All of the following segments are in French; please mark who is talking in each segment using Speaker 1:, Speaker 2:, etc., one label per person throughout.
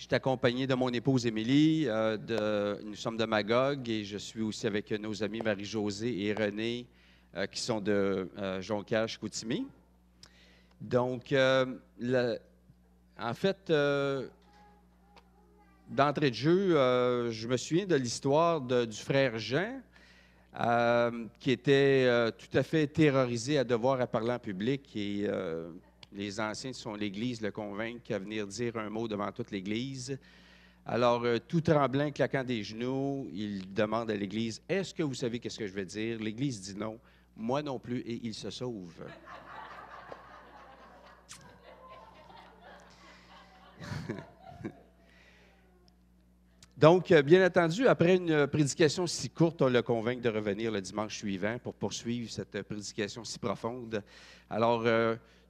Speaker 1: Je suis accompagné de mon épouse Émilie, nous sommes de Magog et je suis aussi avec nos amis Marie-Josée et René qui sont de Jonquière-Chicoutimi. Donc, en fait, d'entrée de jeu, je me souviens de l'histoire du frère Jean qui était tout à fait terrorisé à devoir parler en public et les anciens de son Église le convainquent à venir dire un mot devant toute l'Église. Alors, tout tremblant, claquant des genoux, il demande à l'Église, « Est-ce que vous savez qu'est-ce que je vais dire? » L'Église dit non, « Moi non plus » et il se sauve. Donc, bien entendu, après une prédication si courte, on le convainc de revenir le dimanche suivant pour poursuivre cette prédication si profonde. Alors,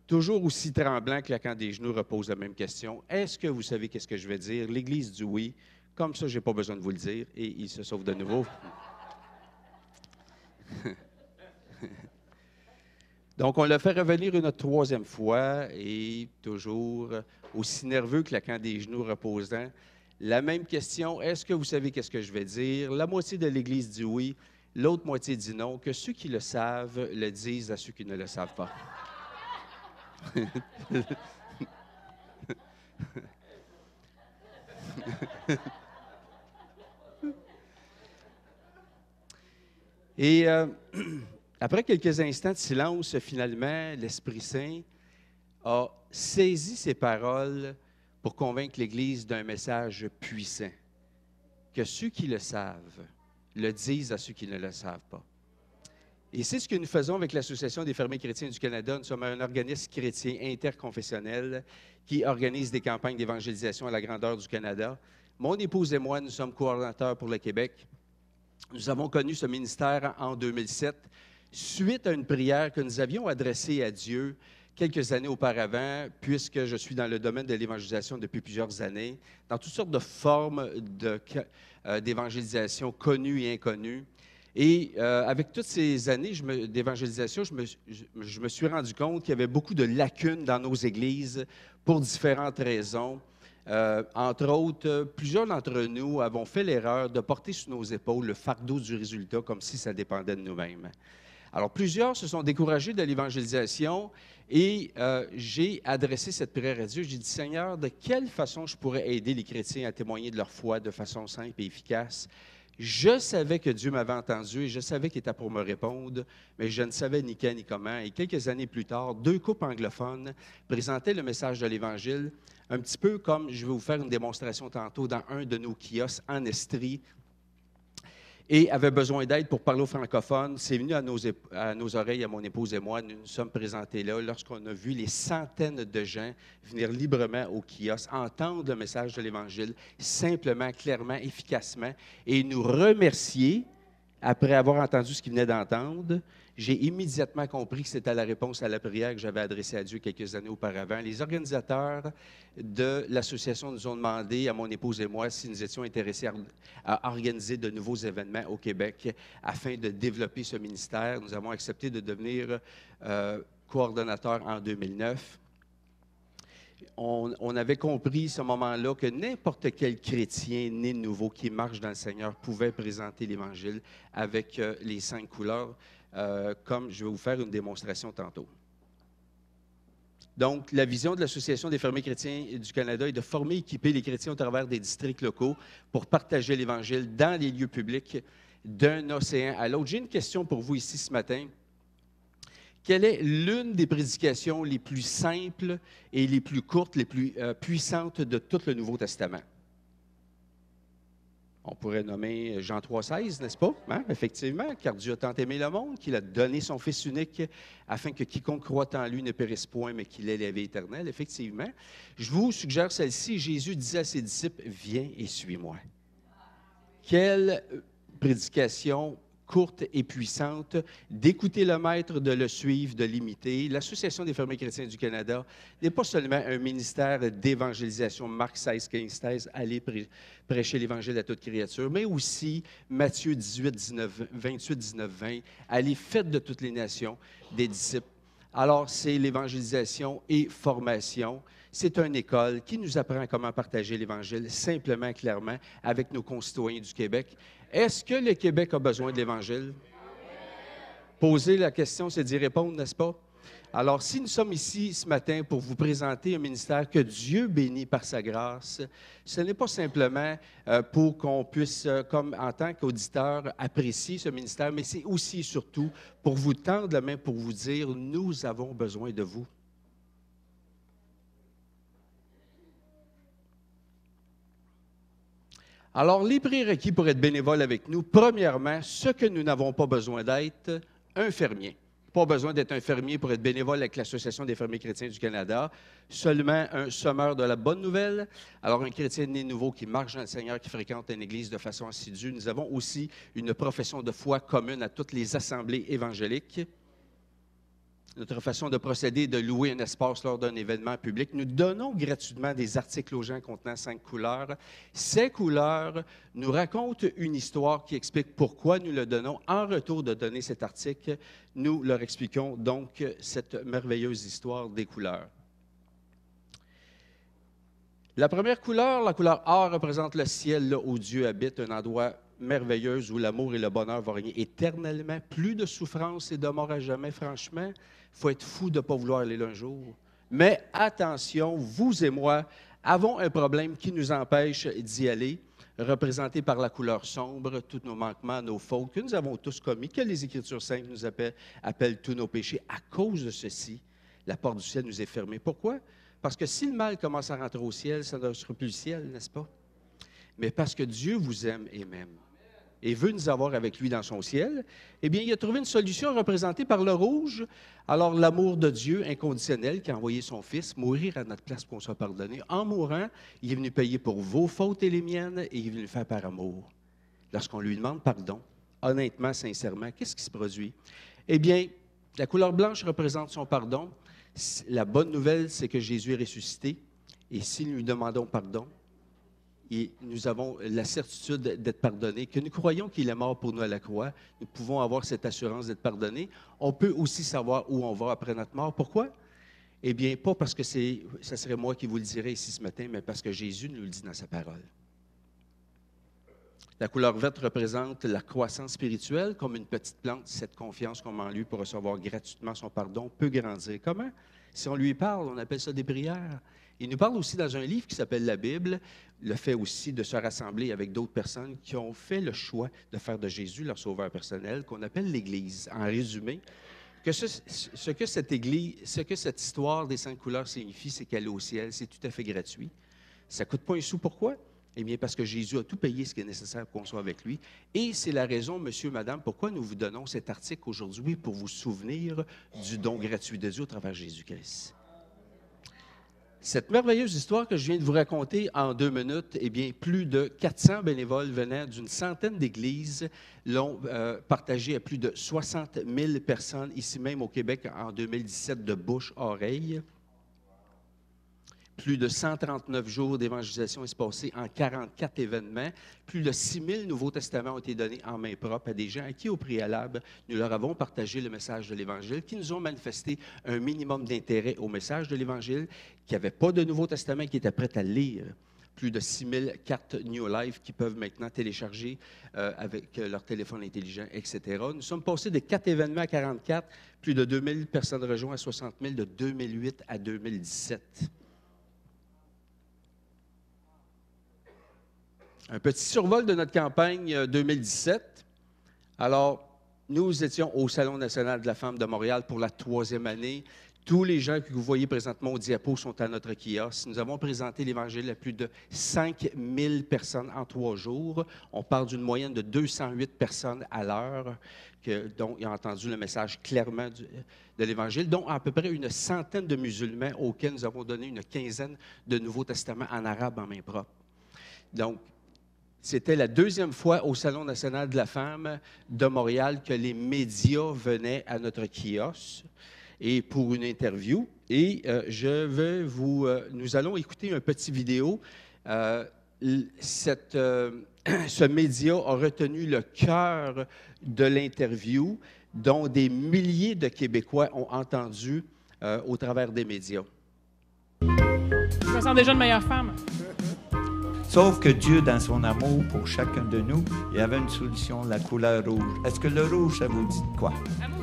Speaker 1: toujours aussi tremblant, claquant des genoux, repose la même question. Est-ce que vous savez qu'est-ce que je vais dire? L'Église dit oui. Comme ça, je n'ai pas besoin de vous le dire. Et il se sauve de nouveau. Donc, on l'a fait revenir une troisième fois et toujours aussi nerveux, claquant des genoux, reposant. La même question, est-ce que vous savez qu'est-ce que je vais dire? La moitié de l'Église dit oui, l'autre moitié dit non. Que ceux qui le savent le disent à ceux qui ne le savent pas. Et après quelques instants de silence, finalement, l'Esprit Saint a saisi ces paroles pour convaincre l'Église d'un message puissant. Que ceux qui le savent le disent à ceux qui ne le savent pas. Et c'est ce que nous faisons avec l'Association des fermiers chrétiens du Canada. Nous sommes un organisme chrétien interconfessionnel qui organise des campagnes d'évangélisation à la grandeur du Canada. Mon épouse et moi, nous sommes coordonnateurs pour le Québec. Nous avons connu ce ministère en 2007, suite à une prière que nous avions adressée à Dieu quelques années auparavant, puisque je suis dans le domaine de l'évangélisation depuis plusieurs années, dans toutes sortes de formes d'évangélisation connues et inconnues. Et avec toutes ces années d'évangélisation, je me suis rendu compte qu'il y avait beaucoup de lacunes dans nos églises pour différentes raisons. Entre autres, plusieurs d'entre nous avons fait l'erreur de porter sur nos épaules le fardeau du résultat comme si ça dépendait de nous-mêmes. Alors, plusieurs se sont découragés de l'évangélisation et j'ai adressé cette prière à Dieu. J'ai dit, Seigneur, de quelle façon je pourrais aider les chrétiens à témoigner de leur foi de façon simple et efficace? Je savais que Dieu m'avait entendu et je savais qu'il était pour me répondre, mais je ne savais ni quand ni comment. Et quelques années plus tard, 2 couples anglophones présentaient le message de l'Évangile, un petit peu comme je vais vous faire une démonstration tantôt dans un de nos kiosques en Estrie, et avaient besoin d'aide pour parler aux francophones. C'est venu à nos oreilles, à mon épouse et moi. Nous nous sommes présentés là lorsqu'on a vu les centaines de gens venir librement au kiosque, entendre le message de l'Évangile, simplement, clairement, efficacement, et nous remercier après avoir entendu ce qu'ils venaient d'entendre. J'ai immédiatement compris que c'était la réponse à la prière que j'avais adressée à Dieu quelques années auparavant. Les organisateurs de l'association nous ont demandé, à mon épouse et moi, si nous étions intéressés à organiser de nouveaux événements au Québec afin de développer ce ministère. Nous avons accepté de devenir coordonnateurs en 2009. On avait compris ce moment-là que n'importe quel chrétien né de nouveau qui marche dans le Seigneur pouvait présenter l'Évangile avec les 5 couleurs, comme je vais vous faire une démonstration tantôt. Donc, la vision de l'Association des fermiers chrétiens du Canada est de former et équiper les chrétiens au travers des districts locaux pour partager l'Évangile dans les lieux publics d'un océan à l'autre. J'ai une question pour vous ici ce matin. Quelle est l'une des prédications les plus simples et les plus courtes, les plus puissantes de tout le Nouveau Testament? On pourrait nommer Jean 3,16, n'est-ce pas? Hein? Effectivement, car Dieu a tant aimé le monde qu'il a donné son Fils unique afin que quiconque croit en lui ne périsse point, mais qu'il ait la vie éternelle. Effectivement. Je vous suggère celle-ci. Jésus disait à ses disciples, « Viens et suis-moi. » Quelle prédication courte et puissante, d'écouter le maître, de le suivre, de l'imiter. L'Association des fermiers chrétiens du Canada n'est pas seulement un ministère d'évangélisation, Marc 16, 15, 16, aller prêcher l'Évangile à toute créature, mais aussi Matthieu 18, 19, 28, 19, 20, aller faites de toutes les nations des disciples. Alors, c'est l'évangélisation et formation. C'est une école qui nous apprend comment partager l'Évangile simplement, clairement, avec nos concitoyens du Québec. Est-ce que le Québec a besoin de l'Évangile? Poser la question, c'est d'y répondre, n'est-ce pas? Alors, si nous sommes ici ce matin pour vous présenter un ministère que Dieu bénit par sa grâce, ce n'est pas simplement pour qu'on puisse, comme en tant qu'auditeur, apprécier ce ministère, mais c'est aussi et surtout pour vous tendre la main, pour vous dire, nous avons besoin de vous. Alors, les prérequis pour être bénévole avec nous, premièrement, ce que nous n'avons pas besoin d'être, un fermier. Pas besoin d'être un fermier pour être bénévole avec l'Association des fermiers chrétiens du Canada, seulement un semeur de la bonne nouvelle. Alors, un chrétien né nouveau qui marche dans le Seigneur, qui fréquente une église de façon assidue. Nous avons aussi une profession de foi commune à toutes les assemblées évangéliques. Notre façon de procéder est de louer un espace lors d'un événement public. Nous donnons gratuitement des articles aux gens contenant 5 couleurs. Ces couleurs nous racontent une histoire qui explique pourquoi nous le donnons. En retour de donner cet article, nous leur expliquons donc cette merveilleuse histoire des couleurs. La première couleur, la couleur or, représente le ciel là où Dieu habite, un endroit merveilleux où l'amour et le bonheur vont régner éternellement. Plus de souffrance et de mort à jamais, franchement. Il faut être fou de ne pas vouloir aller là un jour. Mais attention, vous et moi avons un problème qui nous empêche d'y aller, représenté par la couleur sombre, tous nos manquements, nos fautes que nous avons tous commis, que les Écritures saintes nous appellent tous nos péchés. À cause de ceci, la porte du ciel nous est fermée. Pourquoi? Parce que si le mal commence à rentrer au ciel, ça ne sera plus le ciel, n'est-ce pas? Mais parce que Dieu vous aime et m'aime et veut nous avoir avec lui dans son ciel, eh bien, il a trouvé une solution représentée par le rouge. Alors, l'amour de Dieu inconditionnel qui a envoyé son Fils mourir à notre place pour qu'on soit pardonné. En mourant, il est venu payer pour vos fautes et les miennes, et il est venu le faire par amour. Lorsqu'on lui demande pardon, honnêtement, sincèrement, qu'est-ce qui se produit? Eh bien, la couleur blanche représente son pardon. La bonne nouvelle, c'est que Jésus est ressuscité, et si nous lui demandons pardon, et nous avons la certitude d'être pardonnés, que nous croyons qu'il est mort pour nous à la croix. Nous pouvons avoir cette assurance d'être pardonnés. On peut aussi savoir où on va après notre mort. Pourquoi? Eh bien, pas parce que ça serait moi qui vous le dirais ici ce matin, mais parce que Jésus nous le dit dans sa parole. La couleur verte représente la croissance spirituelle, comme une petite plante. Cette confiance qu'on met en lui pour recevoir gratuitement son pardon peut grandir. Comment? Si on lui parle, on appelle ça des prières. Il nous parle aussi dans un livre qui s'appelle la Bible, le fait aussi de se rassembler avec d'autres personnes qui ont fait le choix de faire de Jésus leur sauveur personnel, qu'on appelle l'Église. En résumé, ce que cette histoire des 5 couleurs signifie, c'est qu'elle est au ciel, c'est tout à fait gratuit. Ça ne coûte pas un sou. Pourquoi? Eh bien, parce que Jésus a tout payé ce qui est nécessaire pour qu'on soit avec lui. Et c'est la raison, monsieur, madame, pourquoi nous vous donnons cet article aujourd'hui pour vous souvenir du don gratuit de Dieu au travers de Jésus-Christ. Cette merveilleuse histoire que je viens de vous raconter en 2 minutes, eh bien, plus de 400 bénévoles venant d'une centaine d'églises l'ont partagé à plus de 60 000 personnes, ici même au Québec, en 2017, de bouche-oreille. Plus de 139 jours d'évangélisation est passé en 44 événements. Plus de 6 000 Nouveaux Testaments ont été donnés en main propre à des gens à qui, au préalable, nous leur avons partagé le message de l'Évangile, qui nous ont manifesté un minimum d'intérêt au message de l'Évangile, qui n'avaient pas de Nouveau Testament, qui étaient prêts à lire. Plus de 6 000 cartes New Life qui peuvent maintenant télécharger avec leur téléphone intelligent, etc. Nous sommes passés de 4 événements à 44, plus de 2 000 personnes rejointes à 60 000 de 2008 à 2017. Un petit survol de notre campagne 2017. Alors, nous étions au Salon national de la femme de Montréal pour la 3e année. Tous les gens que vous voyez présentement au diapo sont à notre kiosque. Nous avons présenté l'Évangile à plus de 5 000 personnes en 3 jours. On parle d'une moyenne de 208 personnes à l'heure dont ils ont entendu le message clairement de l'Évangile, dont à peu près une centaine de musulmans auxquels nous avons donné une quinzaine de Nouveaux Testaments en arabe en main propre. Donc, c'était la 2e fois au Salon national de la femme de Montréal que les médias venaient à notre kiosque et pour une interview. Et nous allons écouter un petit vidéo. Ce média a retenu le cœur de l'interview, dont des milliers de Québécois ont entendu au travers des médias.
Speaker 2: Je me sens déjà une meilleure femme.
Speaker 3: Sauf que Dieu, dans son amour pour chacun de nous, il y avait une solution, la couleur rouge. Est-ce que le rouge, ça vous dit de quoi?
Speaker 2: Amour.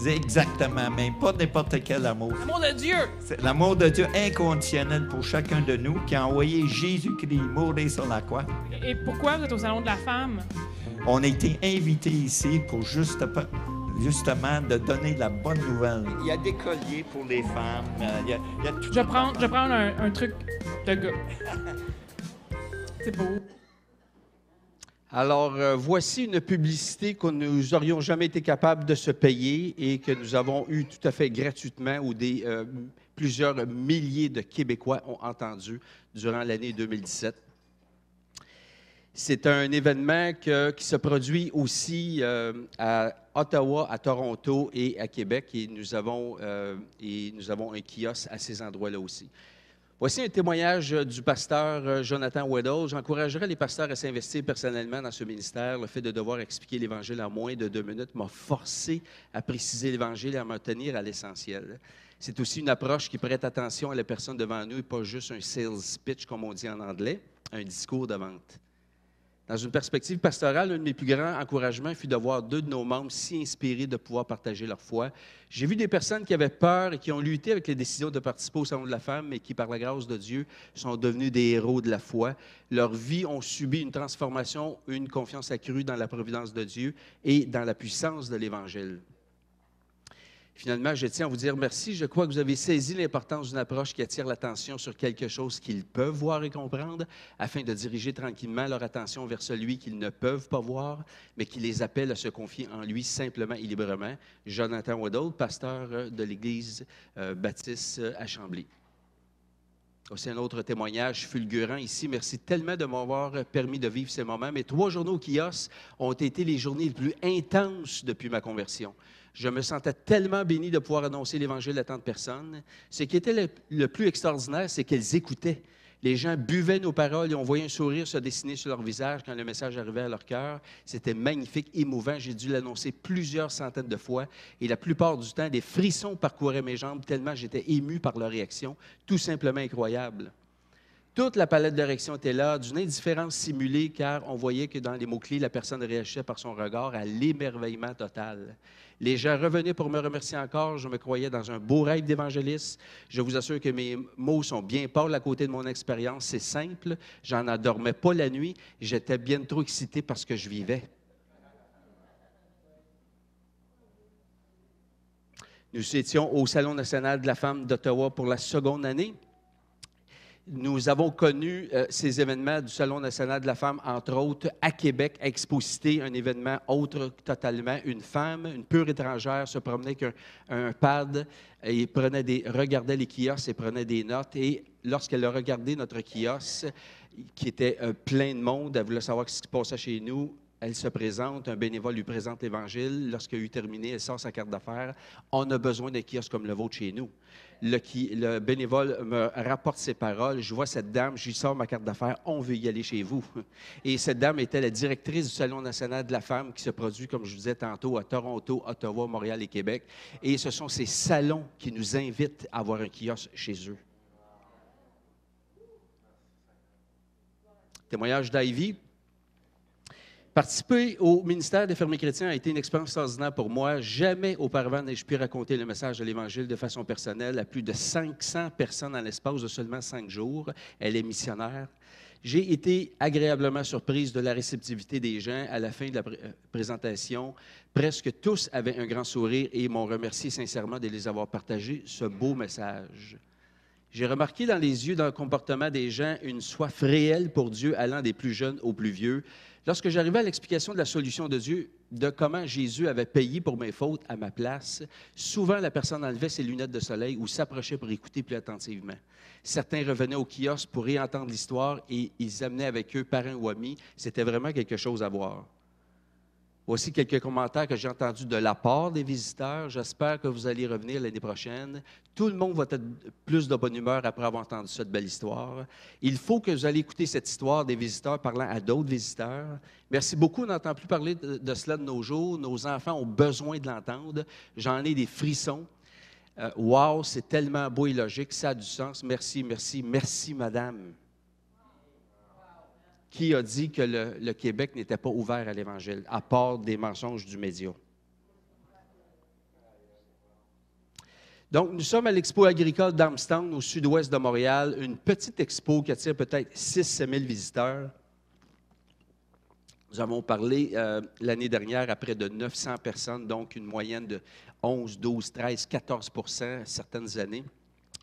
Speaker 3: C'est exactement, mais pas n'importe quel amour.
Speaker 2: L'amour de Dieu.
Speaker 3: C'est l'amour de Dieu inconditionnel pour chacun de nous qui a envoyé Jésus-Christ mourir sur la croix.
Speaker 2: Et pourquoi vous êtes au Salon de la femme?
Speaker 3: On a été invités ici pour justement de donner la bonne nouvelle. Il y a des colliers pour les femmes. Il y a tout.
Speaker 2: Je vais prendre un truc de gars. C'est beau.
Speaker 1: Alors, voici une publicité que nous aurions jamais été capables de se payer et que nous avons eu tout à fait gratuitement ou plusieurs milliers de Québécois ont entendu durant l'année 2017. C'est un événement qui se produit aussi à Ottawa, à Toronto et à Québec et nous avons un kiosque à ces endroits-là aussi. Voici un témoignage du pasteur Jonathan Weddle. J'encouragerais les pasteurs à s'investir personnellement dans ce ministère. Le fait de devoir expliquer l'Évangile en moins de 2 minutes m'a forcé à préciser l'Évangile et à m'en tenir à l'essentiel. C'est aussi une approche qui prête attention à la personne devant nous et pas juste un sales pitch, comme on dit en anglais, un discours de vente. Dans une perspective pastorale, un de mes plus grands encouragements fut de voir 2 de nos membres si inspirés de pouvoir partager leur foi. J'ai vu des personnes qui avaient peur et qui ont lutté avec les décisions de participer au Salon de la femme, mais qui, par la grâce de Dieu, sont devenus des héros de la foi. Leurs vies ont subi une transformation, une confiance accrue dans la providence de Dieu et dans la puissance de l'Évangile. Finalement, je tiens à vous dire merci. Je crois que vous avez saisi l'importance d'une approche qui attire l'attention sur quelque chose qu'ils peuvent voir et comprendre, afin de diriger tranquillement leur attention vers celui qu'ils ne peuvent pas voir, mais qui les appelle à se confier en lui simplement et librement. Jonathan Weddle, pasteur de l'Église baptiste à Chambly. Aussi un autre témoignage fulgurant ici. Merci tellement de m'avoir permis de vivre ces moments. Mes 3 journées au kiosque ont été les journées les plus intenses depuis ma conversion. Je me sentais tellement béni de pouvoir annoncer l'Évangile à tant de personnes. Ce qui était le plus extraordinaire, c'est qu'elles écoutaient. Les gens buvaient nos paroles et on voyait un sourire se dessiner sur leur visage quand le message arrivait à leur cœur. C'était magnifique, émouvant. J'ai dû l'annoncer plusieurs centaines de fois et la plupart du temps, des frissons parcouraient mes jambes tellement j'étais ému par leur réaction, tout simplement incroyable. Toute la palette de réactions était là, d'une indifférence simulée, car on voyait que dans les mots-clés, la personne réagissait par son regard à l'émerveillement total. Les gens revenaient pour me remercier encore. Je me croyais dans un beau rêve d'évangéliste. Je vous assure que mes mots sont bien pâles à côté de mon expérience. C'est simple. J'en endormais pas la nuit. J'étais bien trop excité parce que je vivais. Nous étions au Salon national de la femme d'Ottawa pour la 2e année. Nous avons connu ces événements du Salon national de la femme, entre autres, à Québec, à Exposité, un événement autre totalement. Une femme, une pure étrangère, se promenait avec un pad et regardait les kiosques et prenait des notes. Et lorsqu'elle a regardé notre kiosque, qui était plein de monde, elle voulait savoir ce qui se passait chez nous. Elle se présente, un bénévole lui présente l'Évangile. Lorsqu'elle a eu terminé, elle sort sa carte d'affaires. On a besoin d'un kiosque comme le vôtre chez nous. Le bénévole me rapporte ses paroles. Je vois cette dame, je lui sors ma carte d'affaires. On veut y aller chez vous. Et cette dame était la directrice du Salon national de la femme qui se produit, comme je vous disais tantôt, à Toronto, Ottawa, Montréal et Québec. Et ce sont ces salons qui nous invitent à avoir un kiosque chez eux. Témoignage d'Ivy. Participer au ministère des Fermiers chrétiens a été une expérience extraordinaire pour moi. Jamais auparavant n'ai-je pu raconter le message de l'Évangile de façon personnelle à plus de 500 personnes en l'espace de seulement 5 jours. Elle est missionnaire. J'ai été agréablement surprise de la réceptivité des gens à la fin de la présentation. Presque tous avaient un grand sourire et m'ont remercié sincèrement de les avoir partagé ce beau message. J'ai remarqué dans les yeux, dans le comportement des gens, une soif réelle pour Dieu allant des plus jeunes aux plus vieux. Lorsque j'arrivais à l'explication de la solution de Dieu, de comment Jésus avait payé pour mes fautes à ma place, souvent la personne enlevait ses lunettes de soleil ou s'approchait pour écouter plus attentivement. Certains revenaient au kiosque pour réentendre l'histoire et ils amenaient avec eux parents ou amis. C'était vraiment quelque chose à voir. Voici quelques commentaires que j'ai entendus de la part des visiteurs. J'espère que vous allez revenir l'année prochaine. Tout le monde va être plus de bonne humeur après avoir entendu cette belle histoire. Il faut que vous allez écouter cette histoire des visiteurs parlant à d'autres visiteurs. Merci beaucoup. On n'entend plus parler de cela de nos jours. Nos enfants ont besoin de l'entendre. J'en ai des frissons. Wow, c'est tellement beau et logique, ça a du sens. Merci, merci, merci, madame. Qui a dit que le Québec n'était pas ouvert à l'Évangile, à part des mensonges du média? Donc, nous sommes à l'Expo agricole d'Armstown, au sud-ouest de Montréal, une petite expo qui attire peut-être 6-7 000 visiteurs. Nous avons parlé l'année dernière à près de 900 personnes, donc une moyenne de 11, 12, 13, 14 % certaines années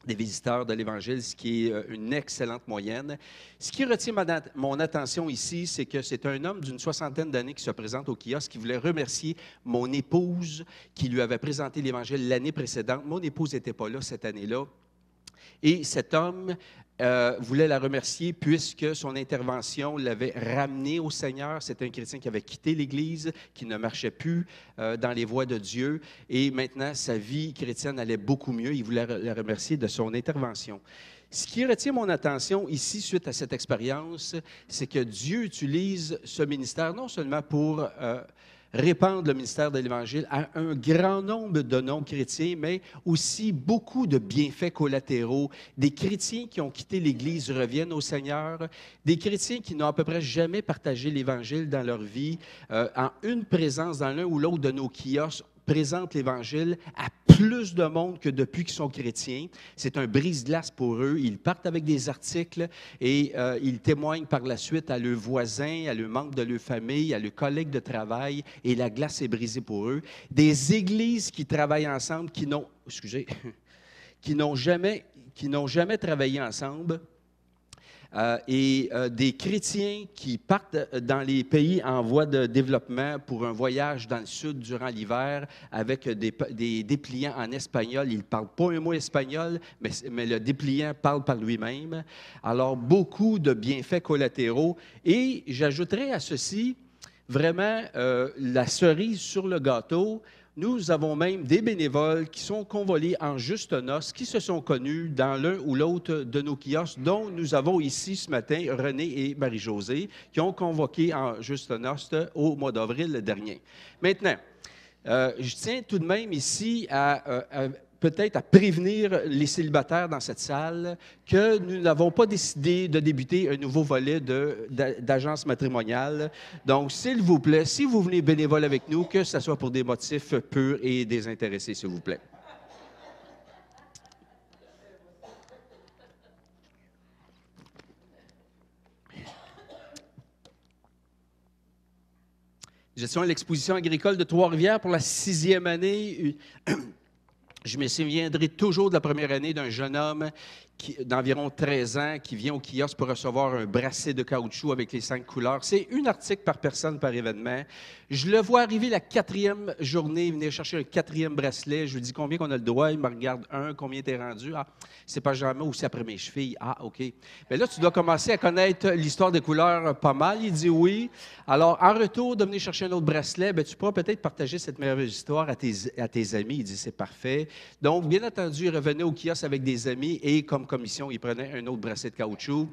Speaker 1: des visiteurs de l'Évangile, ce qui est une excellente moyenne. Ce qui retient mon attention ici, c'est que c'est un homme d'une 60aine d'années qui se présente au kiosque, qui voulait remercier mon épouse qui lui avait présenté l'Évangile l'année précédente. Mon épouse n'était pas là cette année-là. Et cet homme voulait la remercier puisque son intervention l'avait ramené au Seigneur. C'est un chrétien qui avait quitté l'Église, qui ne marchait plus dans les voies de Dieu. Et maintenant, sa vie chrétienne allait beaucoup mieux. Il voulait la remercier de son intervention. Ce qui retient mon attention ici, suite à cette expérience, c'est que Dieu utilise ce ministère non seulement pour répandre le ministère de l'Évangile à un grand nombre de non-chrétiens, mais aussi beaucoup de bienfaits collatéraux. Des chrétiens qui ont quitté l'Église reviennent au Seigneur, des chrétiens qui n'ont à peu près jamais partagé l'Évangile dans leur vie, en une présence dans l'un ou l'autre de nos kiosques, présentent l'Évangile à plus de monde que depuis qu'ils sont chrétiens. C'est un brise-glace pour eux. Ils partent avec des articles et ils témoignent par la suite à leurs voisins, à leurs membres de leur famille, à leurs collègues de travail, et la glace est brisée pour eux. Des églises qui travaillent ensemble, qui n'ont jamais travaillé ensemble. Des chrétiens qui partent dans les pays en voie de développement pour un voyage dans le sud durant l'hiver avec des dépliants en espagnol. Ils ne parlent pas un mot espagnol, mais le dépliant parle par lui-même. Alors, beaucoup de bienfaits collatéraux. Et j'ajouterais à ceci, vraiment, la cerise sur le gâteau. Nous avons même des bénévoles qui sont convolés en juste noces, qui se sont connus dans l'un ou l'autre de nos kiosques, dont nous avons ici ce matin René et Marie-Josée, qui ont convoqué en juste noces au mois d'avril dernier. Maintenant, je tiens tout de même ici peut-être à prévenir les célibataires dans cette salle que nous n'avons pas décidé de débuter un nouveau volet d'agence matrimoniale. Donc, s'il vous plaît, si vous venez bénévole avec nous, que ce soit pour des motifs purs et désintéressés, s'il vous plaît. Gestion de l'exposition agricole de Trois-Rivières pour la 6e année. Je me souviendrai toujours de la première année d'un jeune homme d'environ 13 ans qui vient au kiosque pour recevoir un bracelet de caoutchouc avec les 5 couleurs. C'est un article par personne par événement. Je le vois arriver la 4e journée, venir chercher un 4e bracelet. Je lui dis combien qu'on a le droit. Il me regarde combien t'es rendu? Ah, c'est pas jamais aussi après mes chevilles. Ah, OK. Mais là, tu dois commencer à connaître l'histoire des couleurs pas mal. Il dit oui. Alors, en retour de venir chercher un autre bracelet, bien, tu pourras peut-être partager cette merveilleuse histoire à tes amis. Il dit c'est parfait. Donc, bien entendu, il revenait au kiosque avec des amis et comme commission, il prenait un autre bracelet de caoutchouc.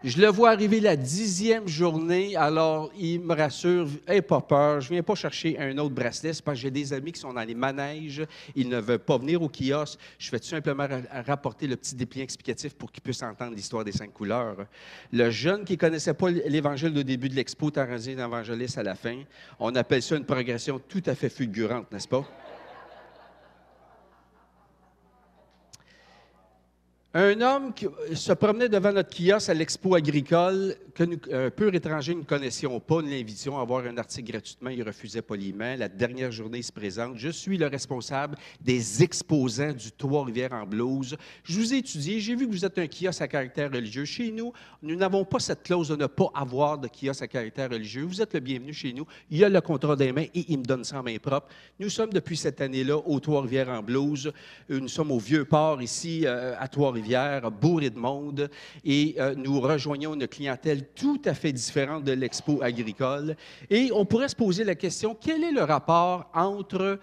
Speaker 1: Je le vois arriver la 10e journée, alors il me rassure, « Hey, pas peur, je ne viens pas chercher un autre bracelet, c'est parce que j'ai des amis qui sont dans les manèges, ils ne veulent pas venir au kiosque, je fais tout simplement rapporter le petit dépliant explicatif pour qu'ils puissent entendre l'histoire des 5 couleurs. » Le jeune qui ne connaissait pas l'Évangile au début de l'expo est rendu un évangéliste à la fin. On appelle ça une progression tout à fait fulgurante, n'est-ce pas? Un homme qui se promenait devant notre kiosque à l'Expo agricole, qu'un pur étranger ne connaissions pas, nous l'invitions à avoir un article gratuitement, il refusait poliment. La dernière journée, il se présente. Je suis le responsable des exposants du Trois-Rivières en blouse. Je vous ai étudié, j'ai vu que vous êtes un kiosque à caractère religieux. Chez nous, nous n'avons pas cette clause de ne pas avoir de kiosque à caractère religieux. Vous êtes le bienvenu chez nous. Il y a le contrat des mains et il me donne ça en main propre. Nous sommes depuis cette année-là au Trois-Rivières en blouse. Nous sommes au Vieux-Port ici à Trois-Rivières, bourré de monde, et nous rejoignons une clientèle tout à fait différente de l'expo agricole. Et on pourrait se poser la question, quel est le rapport entre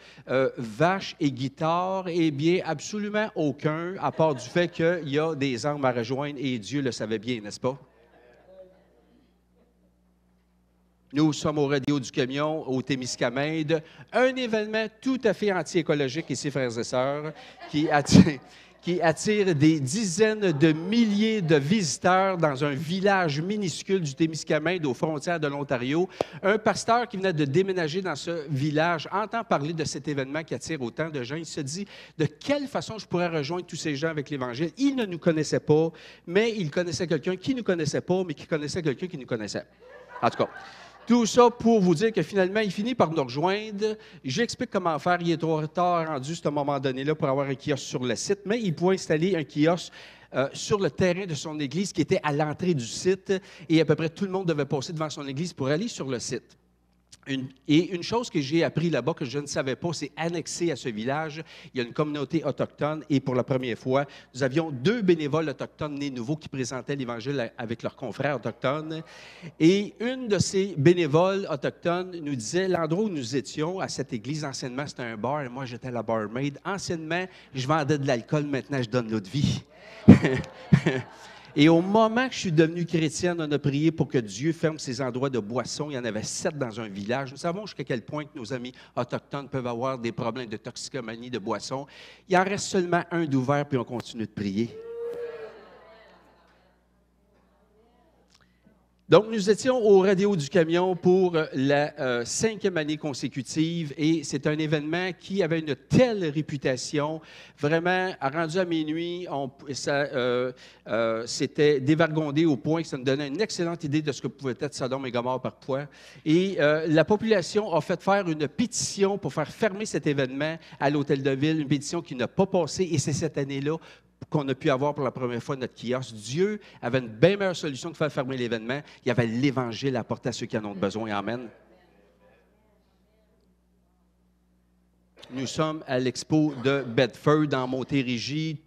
Speaker 1: vache et guitare? Eh bien, absolument aucun, à part du fait qu'il y a des armes à rejoindre, et Dieu le savait bien, n'est-ce pas? Nous sommes au Radio du Camion, au Témiscamingue, un événement tout à fait anti-écologique ici, frères et sœurs, qui attire des dizaines de milliers de visiteurs dans un village minuscule du Témiscamingue, aux frontières de l'Ontario. Un pasteur qui venait de déménager dans ce village entend parler de cet événement qui attire autant de gens. Il se dit, de quelle façon je pourrais rejoindre tous ces gens avec l'Évangile? Il ne nous connaissait pas, mais il connaissait quelqu'un qui ne nous connaissait pas, mais qui connaissait quelqu'un qui nous connaissait. En tout cas, tout ça pour vous dire que finalement, il finit par nous rejoindre. J'explique comment faire. Il est trop tard rendu à ce moment donné-là pour avoir un kiosque sur le site, mais il pouvait installer un kiosque sur le terrain de son église qui était à l'entrée du site et à peu près tout le monde devait passer devant son église pour aller sur le site. Une chose que j'ai appris là-bas que je ne savais pas, c'est annexé à ce village, il y a une communauté autochtone et pour la première fois, nous avions 2 bénévoles autochtones nés nouveaux qui présentaient l'Évangile avec leurs confrères autochtones. Et une de ces bénévoles autochtones nous disait, l'endroit où nous étions, à cette église, anciennement, c'était un bar et moi, j'étais la barmaid. Anciennement, je vendais de l'alcool, maintenant, je donne l'eau de vie. Et au moment que je suis devenu chrétienne, on a prié pour que Dieu ferme ces endroits de boissons. Il y en avait 7 dans un village. Nous savons jusqu'à quel point que nos amis autochtones peuvent avoir des problèmes de toxicomanie, de boissons. Il en reste seulement un d'ouvert, puis on continue de prier. Donc, nous étions au Radio du Camion pour la 5e année consécutive et c'est un événement qui avait une telle réputation. Vraiment, rendu à minuit, c'était dévergondé au point que ça nous donnait une excellente idée de ce que pouvait être Sodome et Gomorrhe par poids. Et la population a fait faire une pétition pour faire fermer cet événement à l'Hôtel de Ville, une pétition qui n'a pas passé et c'est cette année-là qu'on a pu avoir pour la première fois notre kiosque. Dieu avait une bien meilleure solution que de faire fermer l'événement. Il y avait l'Évangile à apporter à ceux qui en ont besoin. Amen. Nous sommes à l'expo de Bedford, en Montérégie.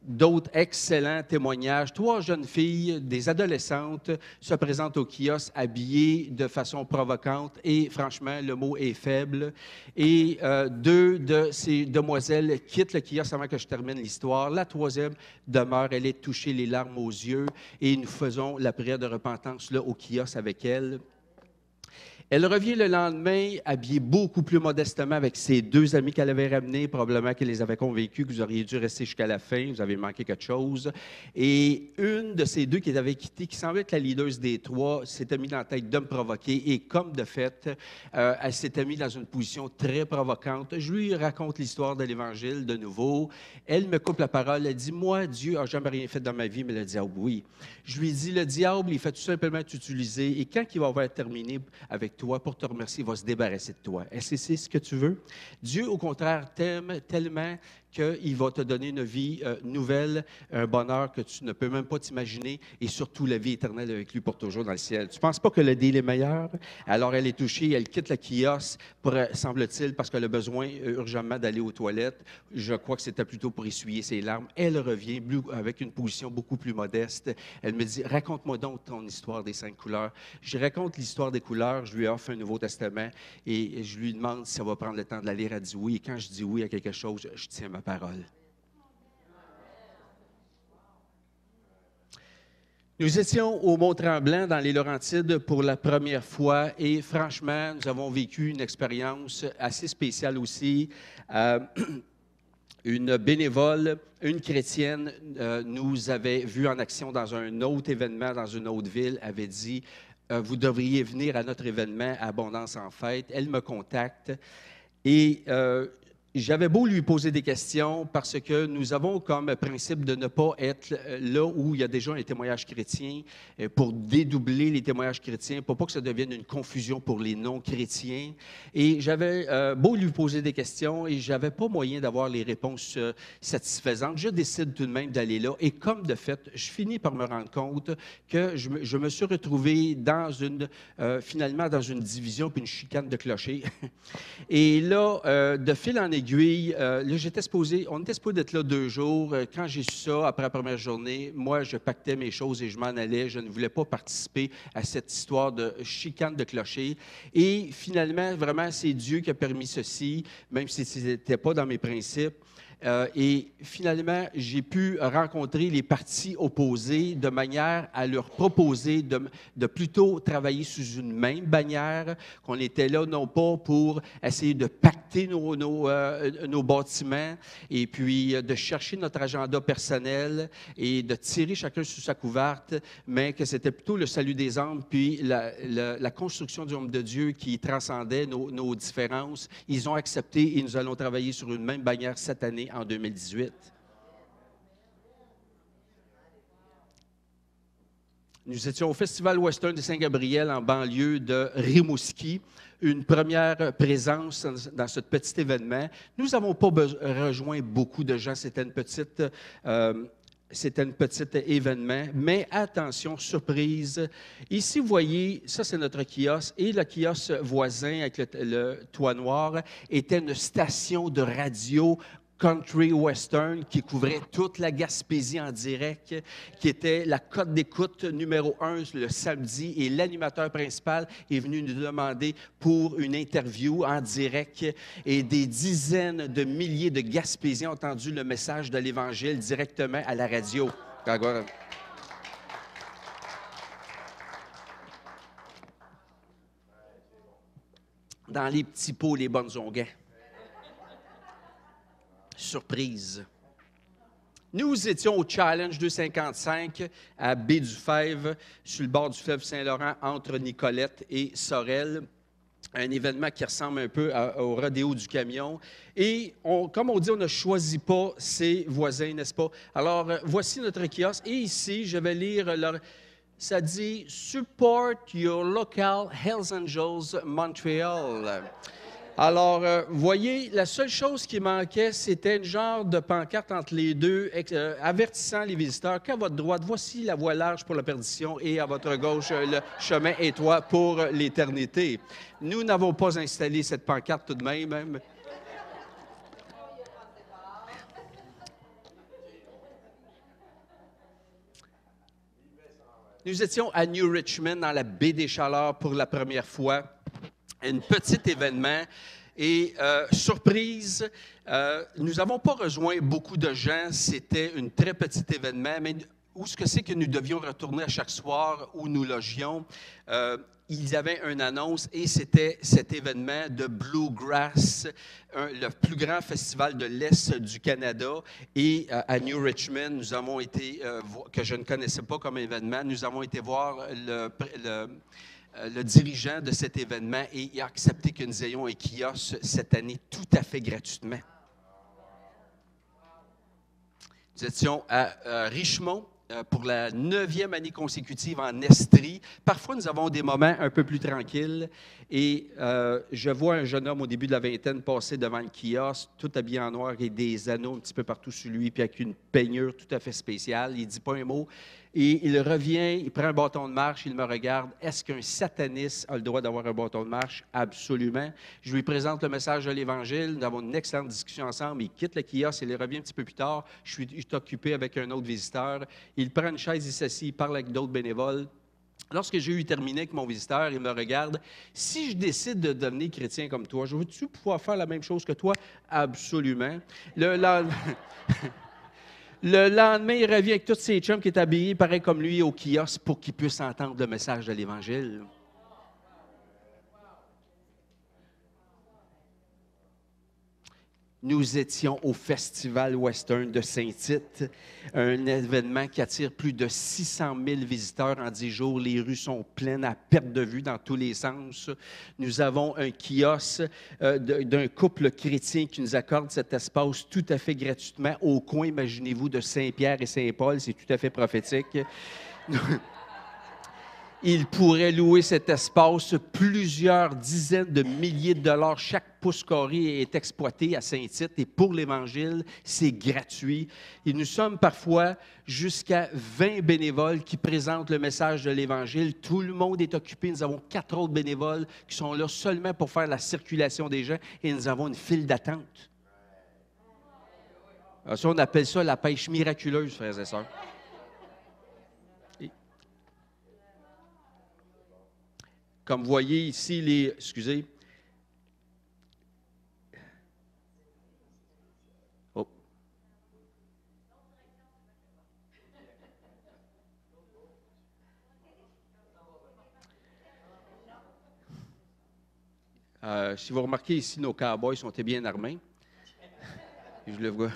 Speaker 1: D'autres excellents témoignages. 3 jeunes filles, des adolescentes, se présentent au kiosque habillées de façon provocante et franchement, le mot est faible. Et 2 de ces demoiselles quittent le kiosque avant que je termine l'histoire. La 3e demeure, elle est touchée les larmes aux yeux et nous faisons la prière de repentance là, au kiosque avec elle. Elle revient le lendemain, habillée beaucoup plus modestement avec ses 2 amis qu'elle avait ramenés, probablement qu'elle les avait convaincus que vous auriez dû rester jusqu'à la fin, vous avez manqué quelque chose. Et une de ces 2 qui avait quitté, qui semblait être la leader des 3, s'était mise dans la tête de me provoquer et comme de fait, elle s'était mise dans une position très provocante. Je lui raconte l'histoire de l'Évangile de nouveau. Elle me coupe la parole, elle dit « Moi, Dieu n'a jamais rien fait dans ma vie, mais le diable, oui. » Je lui dis « Le diable, il fait tout simplement t'utiliser et quand il va avoir terminé avec toi, pour te remercier, il va se débarrasser de toi. Est-ce que c'est ce que tu veux? Dieu, au contraire, t'aime tellement qu'il va te donner une vie nouvelle, un bonheur que tu ne peux même pas t'imaginer et surtout la vie éternelle avec lui pour toujours dans le ciel. Tu ne penses pas que le deal est meilleur? Alors, elle est touchée, elle quitte le kiosque, semble-t-il, parce qu'elle a besoin urgemment d'aller aux toilettes. Je crois que c'était plutôt pour essuyer ses larmes. Elle revient avec une position beaucoup plus modeste. Elle me dit, raconte-moi donc ton histoire des 5 couleurs. Je raconte l'histoire des couleurs, je lui offre un Nouveau Testament et je lui demande si ça va prendre le temps de la lire. Elle dit oui. Et quand je dis oui à quelque chose, je tiens ma parole. Nous étions au Mont-Tremblant, dans les Laurentides, pour la première fois et franchement, nous avons vécu une expérience assez spéciale aussi. Une bénévole, une chrétienne, nous avait vu en action dans un autre événement, dans une autre ville, avait dit « Vous devriez venir à notre événement Abondance en fête ». Elle me contacte et j'avais beau lui poser des questions parce que nous avons comme principe de ne pas être là où il y a déjà un témoignage chrétien pour dédoubler les témoignages chrétiens, pour pas que ça devienne une confusion pour les non-chrétiens. Et j'avais beau lui poser des questions et j'avais pas moyen d'avoir les réponses satisfaisantes. Je décide tout de même d'aller là. Et comme de fait, je finis par me rendre compte que je me suis retrouvé finalement dans une division puis une chicane de clochers. Et là, de fil en aiguille, là, on était supposé d'être là 2 jours. Quand j'ai su ça, après la première journée, moi, je pactais mes choses et je m'en allais. Je ne voulais pas participer à cette histoire de chicane de clocher. Et finalement, vraiment, c'est Dieu qui a permis ceci, même si ce n'était pas dans mes principes. Et finalement, j'ai pu rencontrer les partis opposés de manière à leur proposer de plutôt travailler sous une même bannière, qu'on était là non pas pour essayer de pacter nos bâtiments et puis de chercher notre agenda personnel et de tirer chacun sous sa couverte, mais que c'était plutôt le salut des âmes puis la construction du royaume de Dieu qui transcendait nos différences. Ils ont accepté et nous allons travailler sur une même bannière cette année, en 2018. Nous étions au Festival Western de Saint-Gabriel en banlieue de Rimouski, une première présence dans ce petit événement. Nous n'avons pas rejoint beaucoup de gens, c'était un petit événement, mais attention, surprise. Ici, vous voyez, ça c'est notre kiosque, et le kiosque voisin avec le toit noir était une station de radio country western qui couvrait toute la Gaspésie en direct, qui était la cote d'écoute numéro 1 le samedi, et l'animateur principal est venu nous demander pour une interview en direct, et des dizaines de milliers de Gaspésiens ont entendu le message de l'Évangile directement à la radio. Dans les petits pots, les bonnes onguents. Surprise. Nous étions au Challenge 255 à Baie-du-Fèvre, sur le bord du fleuve Saint-Laurent, entre Nicolette et Sorel. Un événement qui ressemble un peu au rodéo du camion. Et comme on dit, on ne choisit pas ses voisins, n'est-ce pas? Alors, voici notre kiosque. Et ici, je vais lire ça dit « Support your local Hells Angels Montreal ». Alors, vous voyez, la seule chose qui manquait, c'était une genre de pancarte entre les deux, avertissant les visiteurs qu'à votre droite, voici la voie large pour la perdition et à votre gauche, le chemin étroit pour l'éternité. Nous n'avons pas installé cette pancarte tout de même. Nous étions à New Richmond, dans la baie des Chaleurs, pour la première fois. Un petit événement. Et surprise, nous n'avons pas rejoint beaucoup de gens. C'était un très petit événement, mais où ce que c'est que nous devions retourner à chaque soir où nous logions, il y avait une annonce et c'était cet événement de Bluegrass, le plus grand festival de l'Est du Canada. Et à New Richmond, nous avons été, que je ne connaissais pas comme événement, nous avons été voir le dirigeant de cet événement et il a accepté que nous ayons un kiosque cette année tout à fait gratuitement. Nous étions à Richmond pour la 9e année consécutive en Estrie. Parfois, nous avons des moments un peu plus tranquilles et je vois un jeune homme au début de la vingtaine passer devant le kiosque, tout habillé en noir et des anneaux un petit peu partout sur lui, puis avec une peignure tout à fait spéciale. Il ne dit pas un mot. Et il revient, il prend un bâton de marche, il me regarde. Est-ce qu'un sataniste a le droit d'avoir un bâton de marche? Absolument. Je lui présente le message de l'Évangile. Nous avons une excellente discussion ensemble. Il quitte le kiosque, il revient un petit peu plus tard. Je suis occupé avec un autre visiteur. Il prend une chaise, il s'assied, il parle avec d'autres bénévoles. Lorsque j'ai eu terminé avec mon visiteur, il me regarde. Si je décide de devenir chrétien comme toi, je veux-tu pouvoir faire la même chose que toi? Absolument. Le lendemain, il revient avec tous ses chums qui est habillé, pareil comme lui, au kiosque pour qu'il puisse entendre le message de l'Évangile. Nous étions au Festival Western de Saint-Tite, un événement qui attire plus de 600 000 visiteurs en 10 jours. Les rues sont pleines à perte de vue dans tous les sens. Nous avons un kiosque d'un couple chrétien qui nous accorde cet espace tout à fait gratuitement au coin, imaginez-vous, de Saint-Pierre et Saint-Paul. C'est tout à fait prophétique. Il pourrait louer cet espace plusieurs dizaines de milliers de dollars. Chaque pouce carré est exploité à Saint-Tite et pour l'Évangile, c'est gratuit. Et nous sommes parfois jusqu'à 20 bénévoles qui présentent le message de l'Évangile. Tout le monde est occupé. Nous avons 4 autres bénévoles qui sont là seulement pour faire la circulation des gens et nous avons une file d'attente. Alors, ça, on appelle ça la pêche miraculeuse, frères et sœurs. Comme vous voyez ici, excusez. Oh, Si vous remarquez ici, nos cowboys sont bien armés. Je le vois.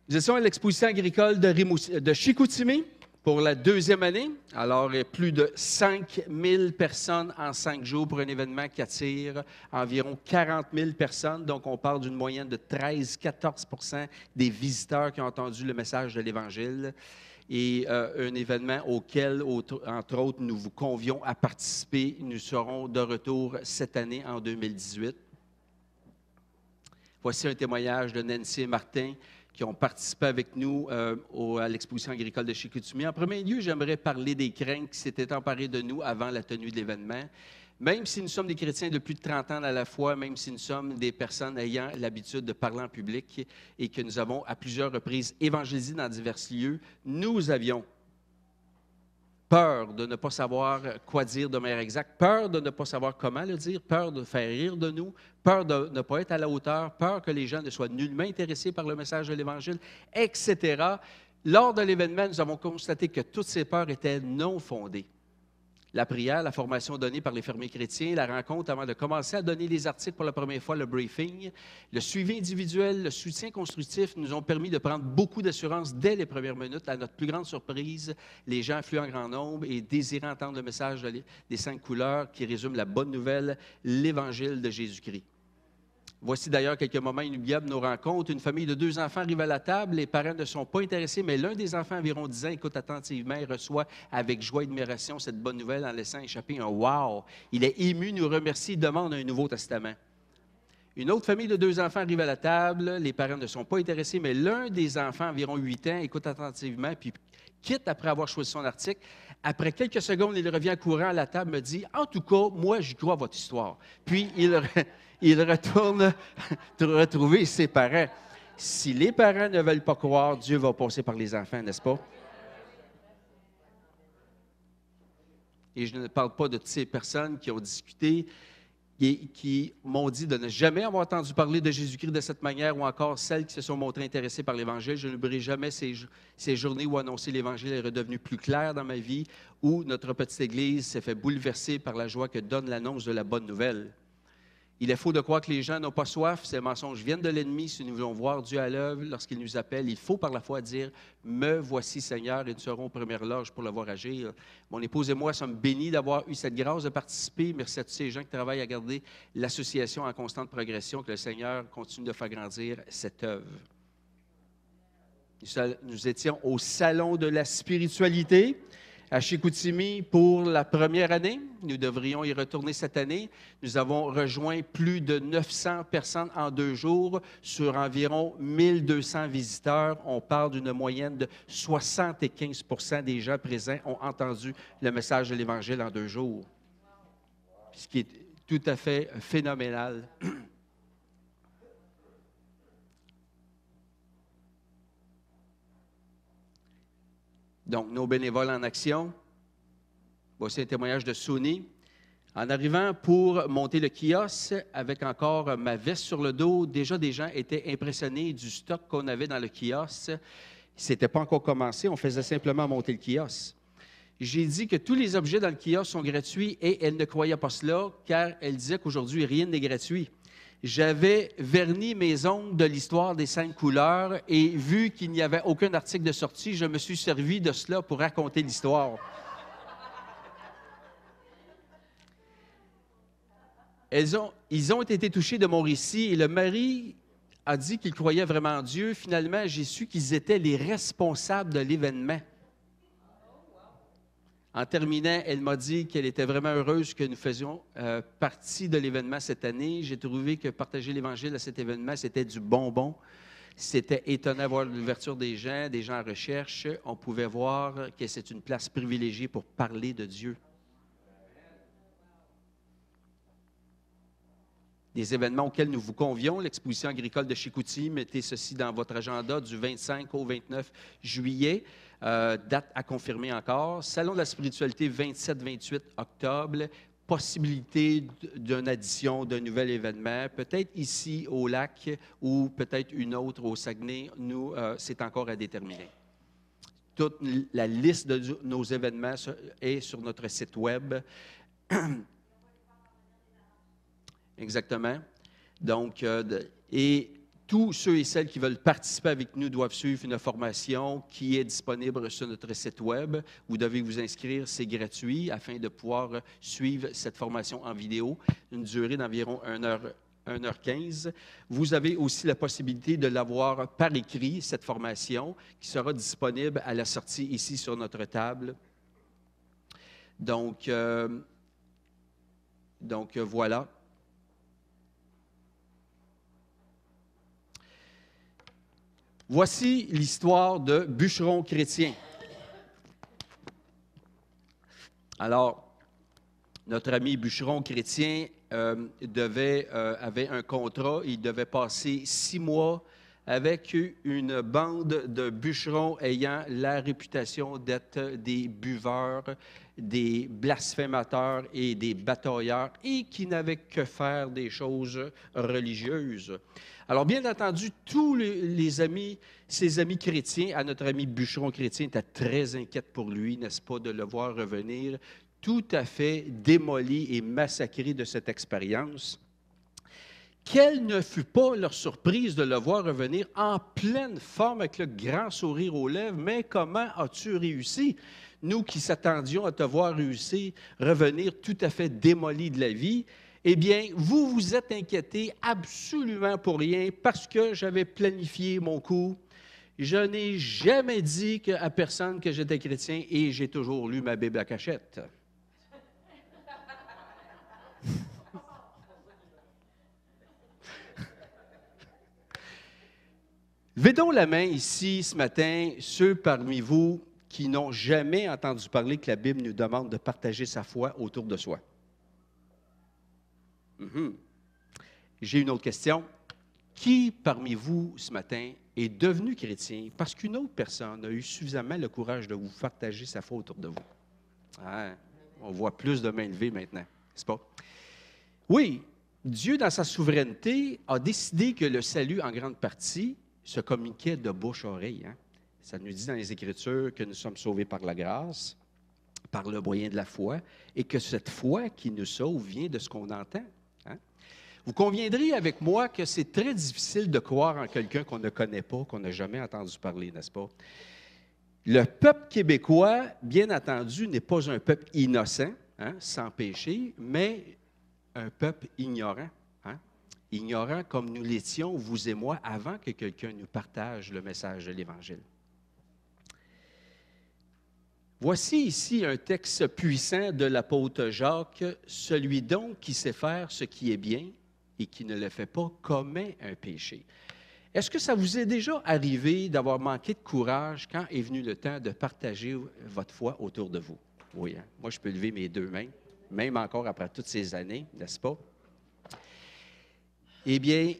Speaker 1: Nous étions à l'exposition agricole de Chicoutimi pour la 2e année. Alors, plus de 5000 personnes en 5 jours pour un événement qui attire environ 40 000 personnes. Donc, on parle d'une moyenne de 13-14 % des visiteurs qui ont entendu le message de l'Évangile. Et un événement auquel, entre autres, nous vous convions à participer. Nous serons de retour cette année, en 2018. Voici un témoignage de Nancy et Martin qui ont participé avec nous à l'exposition agricole de Chicoutimi. En premier lieu, j'aimerais parler des craintes qui s'étaient emparées de nous avant la tenue de l'événement. Même si nous sommes des chrétiens de plus de 30 ans à la fois, même si nous sommes des personnes ayant l'habitude de parler en public et que nous avons à plusieurs reprises évangélisé dans divers lieux, nous avions peur de ne pas savoir quoi dire de manière exacte, peur de ne pas savoir comment le dire, peur de faire rire de nous, peur de ne pas être à la hauteur, peur que les gens ne soient nullement intéressés par le message de l'Évangile, etc. Lors de l'événement, nous avons constaté que toutes ces peurs étaient non fondées. La prière, la formation donnée par les fermiers chrétiens, la rencontre avant de commencer à donner les articles pour la première fois, le briefing, le suivi individuel, le soutien constructif nous ont permis de prendre beaucoup d'assurance dès les premières minutes. À notre plus grande surprise, les gens affluent en grand nombre et désirant entendre le message des 5 couleurs qui résume la bonne nouvelle, l'Évangile de Jésus-Christ. Voici d'ailleurs quelques moments inoubliables de nos rencontres. Une famille de 2 enfants arrive à la table. Les parents ne sont pas intéressés, mais l'un des enfants, environ 10 ans, écoute attentivement et reçoit avec joie et admiration cette bonne nouvelle en laissant échapper un « wow ». Il est ému, nous remercie, demande un Nouveau Testament. Une autre famille de 2 enfants arrive à la table. Les parents ne sont pas intéressés, mais l'un des enfants, environ 8 ans, écoute attentivement puis quitte après avoir choisi son article. Après quelques secondes, il revient courant à la table, me dit « En tout cas, moi, j'y crois à votre histoire. » Puis, il retourne retrouver ses parents. Si les parents ne veulent pas croire, Dieu va passer par les enfants, n'est-ce pas? Et je ne parle pas de toutes ces personnes qui ont discuté et qui m'ont dit de ne jamais avoir entendu parler de Jésus-Christ de cette manière, ou encore celles qui se sont montrées intéressées par l'Évangile. Je n'oublierai jamais ces journées où annoncer l'Évangile est redevenu plus clair dans ma vie, où notre petite Église s'est fait bouleverser par la joie que donne l'annonce de la bonne nouvelle. Il est faux de croire que les gens n'ont pas soif. Ces mensonges viennent de l'ennemi. Si nous voulons voir Dieu à l'œuvre lorsqu'il nous appelle, il faut par la foi dire « Me voici, Seigneur », et nous serons aux premières loges pour le voir agir. Mon épouse et moi sommes bénis d'avoir eu cette grâce de participer. Merci à tous ces gens qui travaillent à garder l'association en constante progression, que le Seigneur continue de faire grandir cette œuvre. Nous étions au Salon de la spiritualité à Chicoutimi pour la première année. Nous devrions y retourner cette année. Nous avons rejoint plus de 900 personnes en 2 jours sur environ 1200 visiteurs. On parle d'une moyenne de 75 % des gens présents ont entendu le message de l'Évangile en 2 jours. Ce qui est tout à fait phénoménal. Donc, nos bénévoles en action. Voici un témoignage de Sony. En arrivant pour monter le kiosque, avec encore ma veste sur le dos, déjà des gens étaient impressionnés du stock qu'on avait dans le kiosque. Ce n'était pas encore commencé, on faisait simplement monter le kiosque. J'ai dit que tous les objets dans le kiosque sont gratuits et elle ne croyait pas cela, car elle disait qu'aujourd'hui, rien n'est gratuit. J'avais verni mes ongles de l'histoire des 5 couleurs et vu qu'il n'y avait aucun article de sortie, je me suis servi de cela pour raconter l'histoire. Ils ont été touchés de mon récit et le mari a dit qu'il croyait vraiment en Dieu. Finalement, j'ai su qu'ils étaient les responsables de l'événement. En terminant, elle m'a dit qu'elle était vraiment heureuse que nous faisions partie de l'événement cette année. J'ai trouvé que partager l'Évangile à cet événement, c'était du bonbon. C'était étonnant de voir l'ouverture des gens en recherche. On pouvait voir que c'est une place privilégiée pour parler de Dieu. Des événements auxquels nous vous convions, l'exposition agricole de Chicoutimi, mettez ceci dans votre agenda du 25 au 29 juillet. Date à confirmer encore. Salon de la spiritualité, 27-28 octobre. Possibilité d'une addition d'un nouvel événement, peut-être ici au lac ou peut-être une autre au Saguenay. Nous, c'est encore à déterminer. Toute la liste de nos événements est sur notre site web. Exactement. Donc, et tous ceux et celles qui veulent participer avec nous doivent suivre une formation qui est disponible sur notre site Web. Vous devez vous inscrire, c'est gratuit, afin de pouvoir suivre cette formation en vidéo, une durée d'environ 1h15. Vous avez aussi la possibilité de l'avoir par écrit, cette formation, qui sera disponible à la sortie ici sur notre table. Donc voilà. Voici l'histoire de Bûcheron Chrétien. Alors, notre ami Bûcheron Chrétien avait un contrat. Il devait passer 6 mois avec une bande de bûcherons ayant la réputation d'être des buveurs, des blasphémateurs et des batailleurs, et qui n'avaient que faire des choses religieuses. Alors, bien entendu, tous ses amis chrétiens, à notre ami Bûcheron Chrétien, étaient très inquiets pour lui, n'est-ce pas, de le voir revenir tout à fait démoli et massacré de cette expérience. Quelle ne fut pas leur surprise de le voir revenir en pleine forme avec le grand sourire aux lèvres. Mais comment as-tu réussi? Nous qui s'attendions à te voir réussir, revenir tout à fait démoli de la vie, eh bien, vous vous êtes inquiétés absolument pour rien parce que j'avais planifié mon coup. Je n'ai jamais dit à personne que j'étais chrétien et j'ai toujours lu ma Bible à cachette. Levez donc la main ici ce matin, ceux parmi vous qui n'ont jamais entendu parler que la Bible nous demande de partager sa foi autour de soi. J'ai une autre question. Qui parmi vous ce matin est devenu chrétien parce qu'une autre personne a eu suffisamment le courage de vous partager sa foi autour de vous? Ah, on voit plus de mains levées maintenant, n'est-ce pas? Oui, Dieu, dans sa souveraineté, a décidé que le salut, en grande partie, se communiquait de bouche à oreille. Hein? Ça nous dit dans les Écritures que nous sommes sauvés par la grâce, par le moyen de la foi, et que cette foi qui nous sauve vient de ce qu'on entend. Hein? Vous conviendrez avec moi que c'est très difficile de croire en quelqu'un qu'on ne connaît pas, qu'on n'a jamais entendu parler, n'est-ce pas? Le peuple québécois, bien entendu, n'est pas un peuple innocent, hein, sans péché, mais un peuple ignorant. Ignorant comme nous l'étions, vous et moi, avant que quelqu'un nous partage le message de l'Évangile. Voici ici un texte puissant de l'apôtre Jacques. « Celui donc qui sait faire ce qui est bien et qui ne le fait pas commet un péché. » Est-ce que ça vous est déjà arrivé d'avoir manqué de courage quand est venu le temps de partager votre foi autour de vous? Oui, hein? Moi, je peux lever mes 2 mains, même encore après toutes ces années, n'est-ce pas? Eh bien,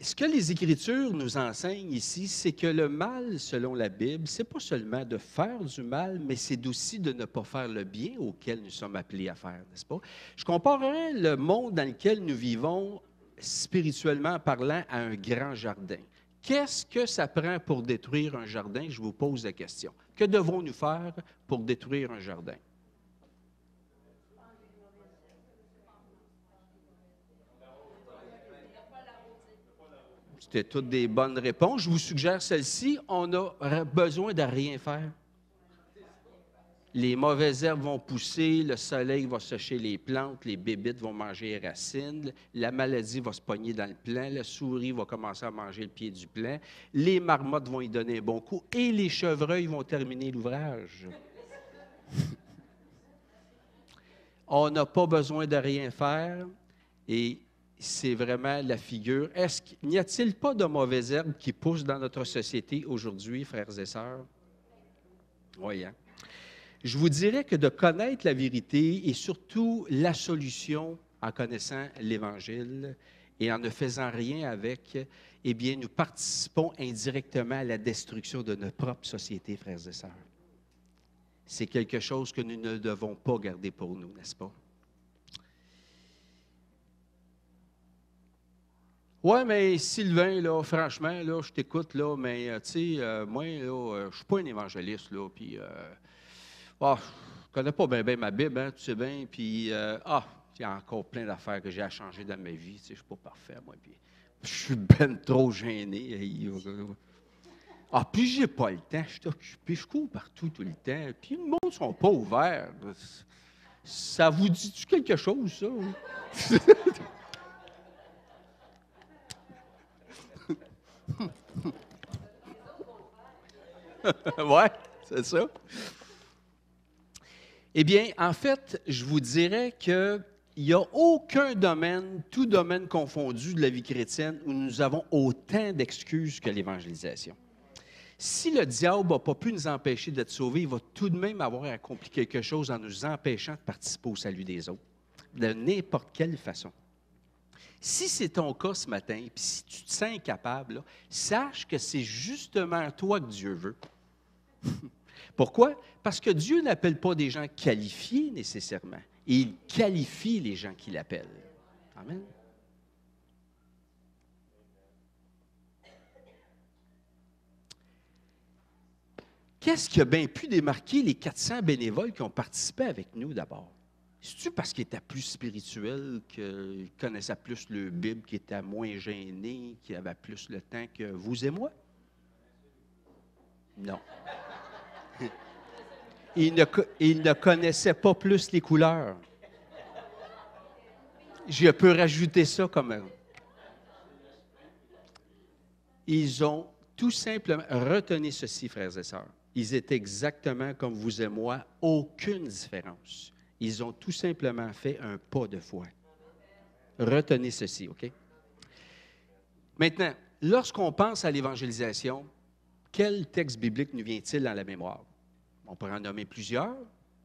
Speaker 1: ce que les Écritures nous enseignent ici, c'est que le mal, selon la Bible, ce n'est pas seulement de faire du mal, mais c'est aussi de ne pas faire le bien auquel nous sommes appelés à faire, n'est-ce pas? Je comparerais le monde dans lequel nous vivons, spirituellement parlant, à un grand jardin. Qu'est-ce que ça prend pour détruire un jardin? Je vous pose la question. Que devons-nous faire pour détruire un jardin? C'était toutes des bonnes réponses. Je vous suggère celle-ci. On a besoin de rien faire. Les mauvaises herbes vont pousser, le soleil va sécher les plantes, les bébites vont manger les racines, la maladie va se pogner dans le plant, la souris va commencer à manger le pied du plant, les marmottes vont y donner un bon coup et les chevreuils vont terminer l'ouvrage. On n'a pas besoin de rien faire et c'est vraiment la figure. N'y a-t-il pas de mauvaises herbes qui poussent dans notre société aujourd'hui, frères et sœurs? Oui, hein? Je vous dirais que de connaître la vérité et surtout la solution en connaissant l'Évangile et en ne faisant rien avec, eh bien, nous participons indirectement à la destruction de notre propre société, frères et sœurs. C'est quelque chose que nous ne devons pas garder pour nous, n'est-ce pas? Oui, mais Sylvain, là, franchement, là, je t'écoute, là, mais, tu sais, moi, là, je ne suis pas un évangéliste, là, puis, connais pas bien ma Bible, hein, tu sais bien. Puis, il y a encore plein d'affaires que j'ai à changer dans ma vie. Tu sais, je ne suis pas parfait, moi. Puis, je suis ben trop gêné. Puis j'ai pas le temps. Je suis occupé. Je cours partout tout le temps. Puis, le monde ne sont pas ouverts. Ça vous dit-tu quelque chose, ça? Ouais, c'est ça. Eh bien, en fait, je vous dirais qu'il n'y a aucun domaine, tout domaine confondu de la vie chrétienne, où nous avons autant d'excuses que l'évangélisation. Si le diable n'a pas pu nous empêcher d'être sauvés, il va tout de même avoir accompli quelque chose en nous empêchant de participer au salut des autres, de n'importe quelle façon. Si c'est ton cas ce matin, puis si tu te sens incapable, là, sache que c'est justement toi que Dieu veut. Pourquoi? Parce que Dieu n'appelle pas des gens qualifiés nécessairement. Il qualifie les gens qui l'appellent. Amen. Qu'est-ce qui a bien pu démarquer les 400 bénévoles qui ont participé avec nous d'abord? C'est-tu parce qu'ils étaient plus spirituels, qu'ils connaissaient plus le Bible, qu'ils étaient moins gênés, qu'ils avaient plus le temps que vous et moi? Non. Ils ne connaissaient pas plus les couleurs. Je peux rajouter ça comme un. Ils ont tout simplement retenu ceci, frères et sœurs. Ils étaient exactement comme vous et moi, aucune différence. Ils ont tout simplement fait un pas de foi. Retenez ceci, OK? Maintenant, lorsqu'on pense à l'évangélisation, quel texte biblique nous vient-il dans la mémoire? On pourrait en nommer plusieurs.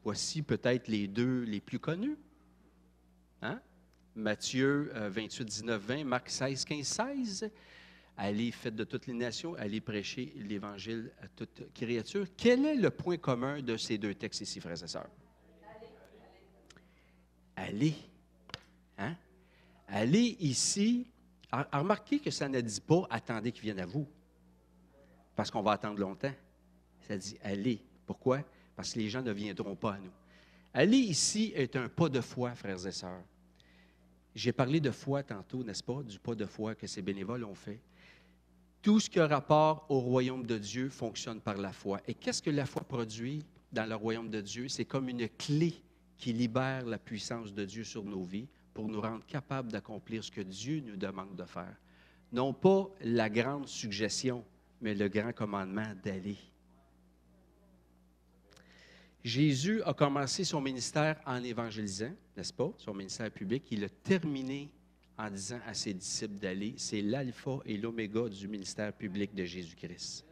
Speaker 1: Voici peut-être les deux les plus connus. Hein? Matthieu 28, 19, 20, Marc 16, 15, 16. Allez, faites de toutes les nations, allez prêcher l'Évangile à toute créature. Quel est le point commun de ces deux textes ici, frères et sœurs? Allez. Hein? Allez ici. Remarquez que ça ne dit pas « attendez qu'ils viennent à vous », parce qu'on va attendre longtemps. Ça dit « allez ». Pourquoi? Parce que les gens ne viendront pas à nous. Aller ici est un pas de foi, frères et sœurs. J'ai parlé de foi tantôt, n'est-ce pas? Du pas de foi que ces bénévoles ont fait. Tout ce qui a rapport au royaume de Dieu fonctionne par la foi. Et qu'est-ce que la foi produit dans le royaume de Dieu? C'est comme une clé qui libère la puissance de Dieu sur nos vies pour nous rendre capables d'accomplir ce que Dieu nous demande de faire. Non pas la grande suggestion, mais le grand commandement d'aller. Jésus a commencé son ministère en évangélisant, n'est-ce pas? Son ministère public. Il a terminé en disant à ses disciples d'aller. C'est l'alpha et l'oméga du ministère public de Jésus-Christ.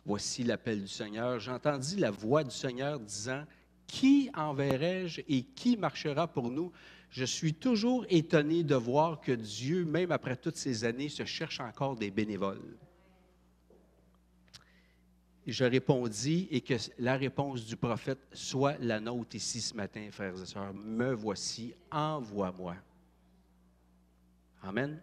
Speaker 1: Voici l'appel du Seigneur. J'entendis la voix du Seigneur disant, « Qui enverrai-je et qui marchera pour nous? » Je suis toujours étonné de voir que Dieu, même après toutes ces années, se cherche encore des bénévoles. Je répondis, et que la réponse du prophète soit la nôtre ici ce matin, frères et sœurs. Me voici, envoie-moi. Amen.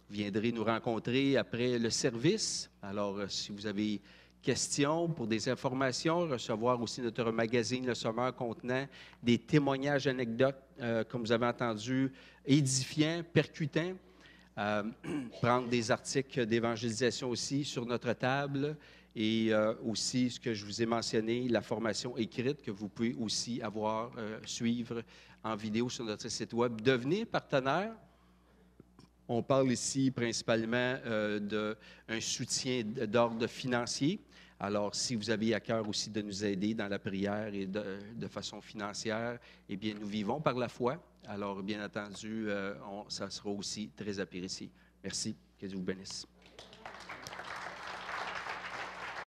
Speaker 1: Vous viendrez nous rencontrer après le service. Alors, si vous avez questions pour des informations, recevoir aussi notre magazine Le Sommeur contenant des témoignages, anecdotes, comme vous avez entendu, édifiants, percutants. Prendre des articles d'évangélisation aussi sur notre table et aussi ce que je vous ai mentionné, la formation écrite que vous pouvez aussi suivre en vidéo sur notre site web. Devenez partenaire. On parle ici principalement d'un soutien d'ordre financier. Alors, si vous avez à cœur aussi de nous aider dans la prière et de façon financière, eh bien, nous vivons par la foi. Alors, bien entendu, ça sera aussi très apprécié. Merci. Que Dieu vous bénisse.